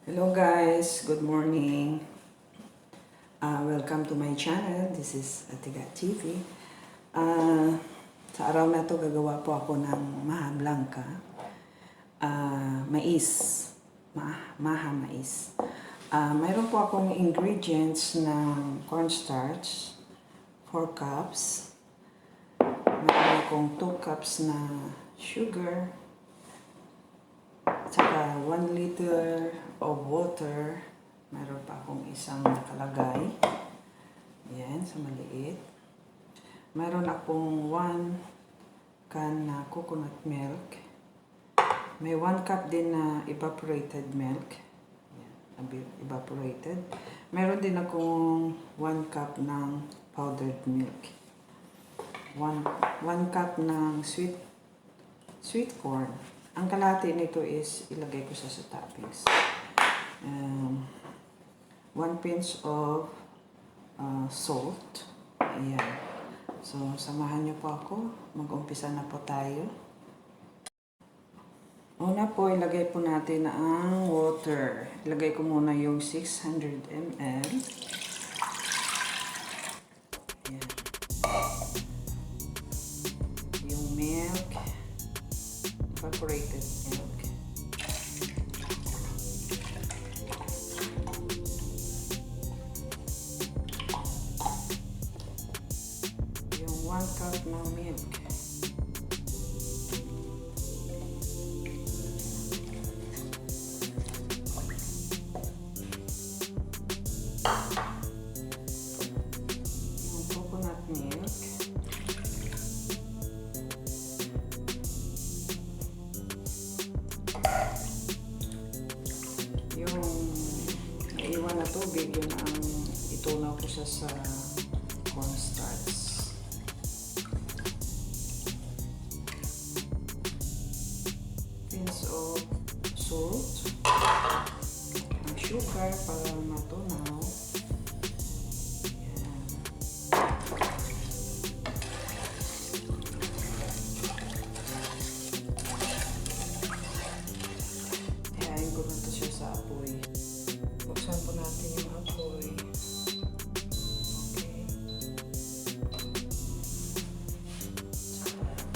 Hello guys, good morning. Welcome to my channel. This is Atiga TV. Sa araw na to gagawa po ako ng maha blanca. Mais. Maha mais. Mayroon po akong ingredients ng cornstarch, 4 cups. Mayroon akong 2 cups na sugar. Saka 1 liter of water. Mayroon pa akong isang nakalagay. Yan, sa maliit. Mayroon akong 1 can na coconut milk. May 1 cup din na evaporated milk. Yan, evaporated. Mayroon din akong 1 cup ng powdered milk. 1 cup ng sweet corn. Ang kalahati nito is ilagay ko sa toppings. 1 pinch of salt. Ayan. So, samahan niyo po ako. Mag-umpisa na po tayo. Una po, ilagay po natin ang water. Ilagay ko muna yung 600 ml. Ayan. Yung milk. Evaporated milk. Yung 1 cup ng milk. Yung coconut milk. Yung naiwan na tubig, yun ang itunaw ko siya sa cornstarch. Pinch of salt. Ang sugar para matunaw. Yan. Hayain ko na ito siya sa apoy. Buksan po natin yung apoy. Okay.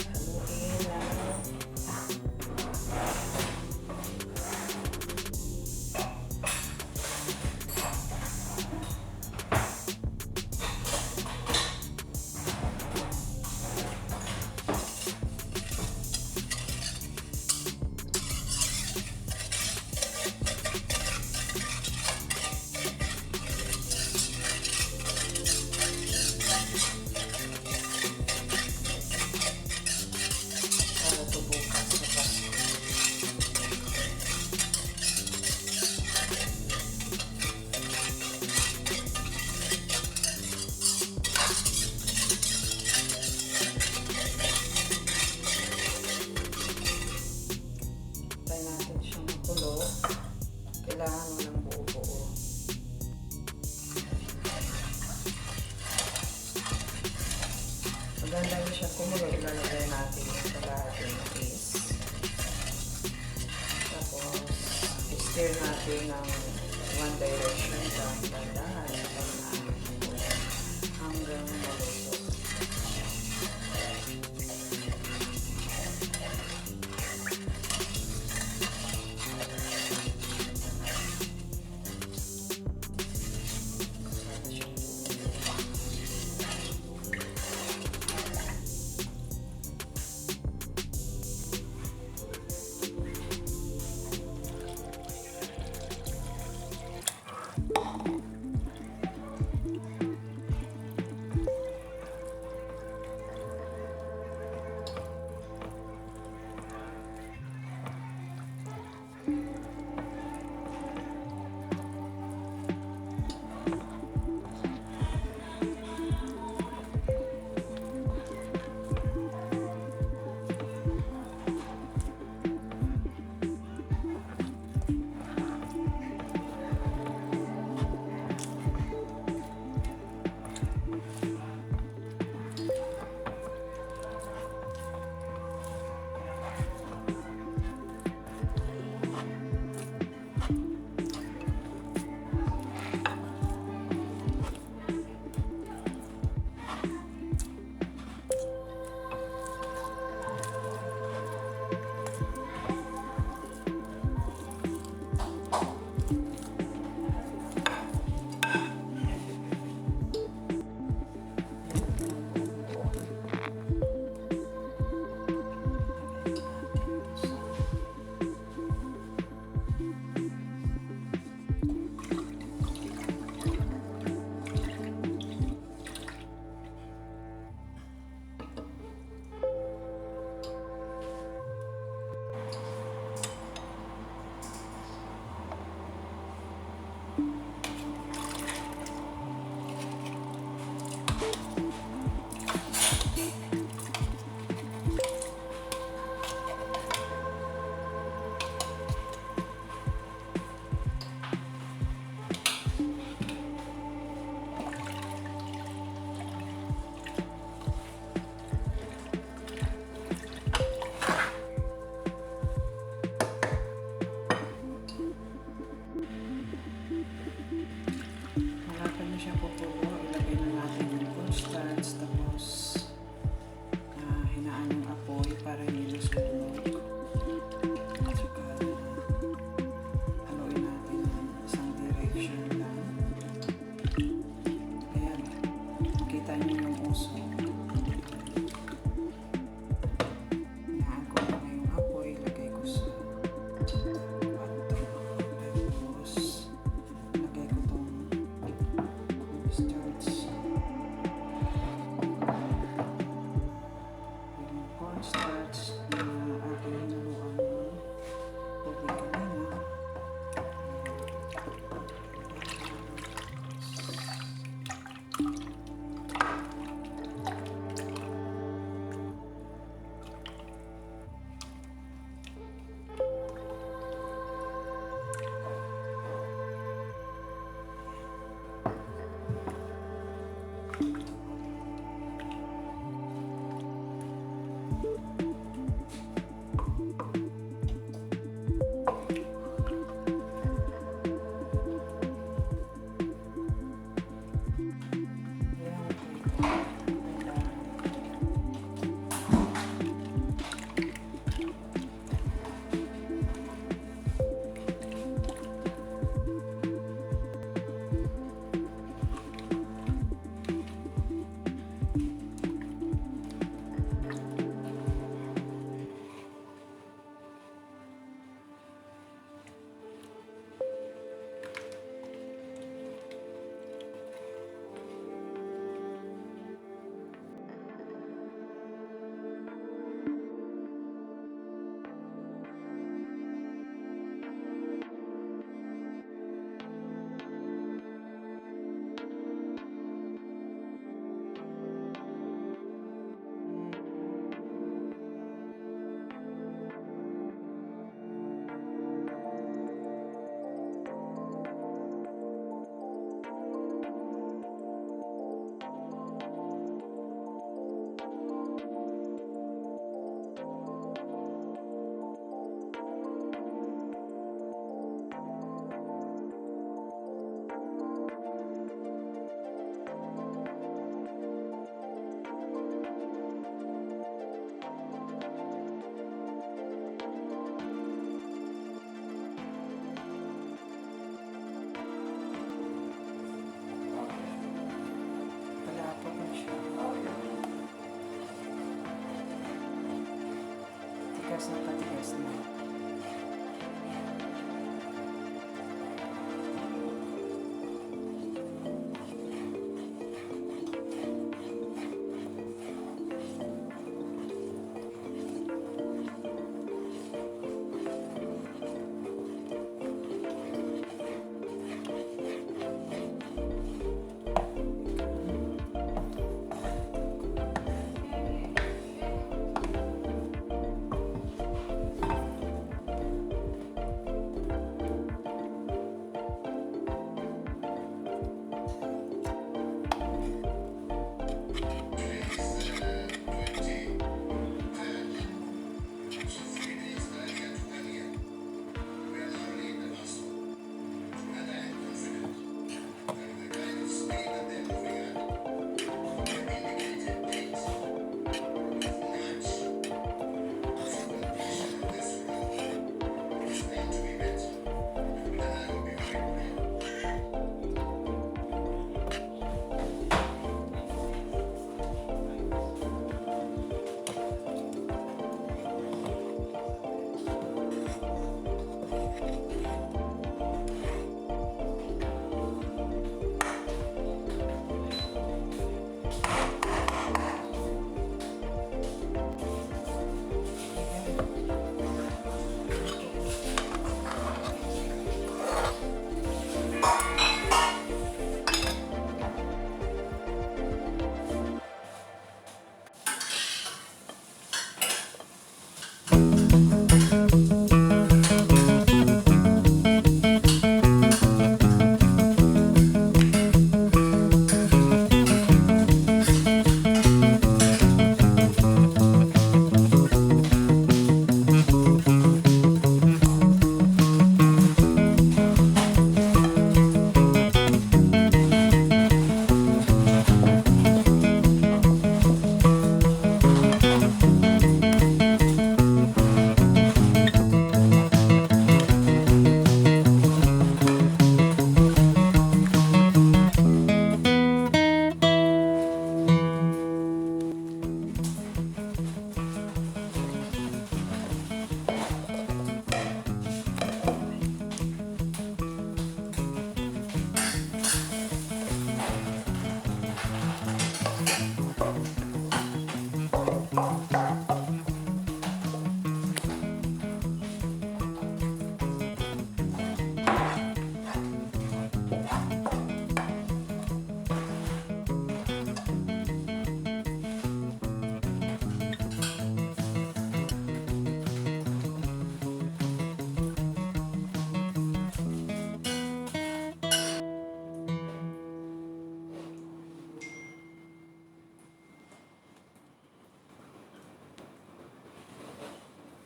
Haluin lang. Kailangan mo ng buo-buo. Maganda rin siya kumulo. Ilalagay natin yung kalahati ng paste. Tapos, stir natin ng one direction sa tandahan hanggang maluto.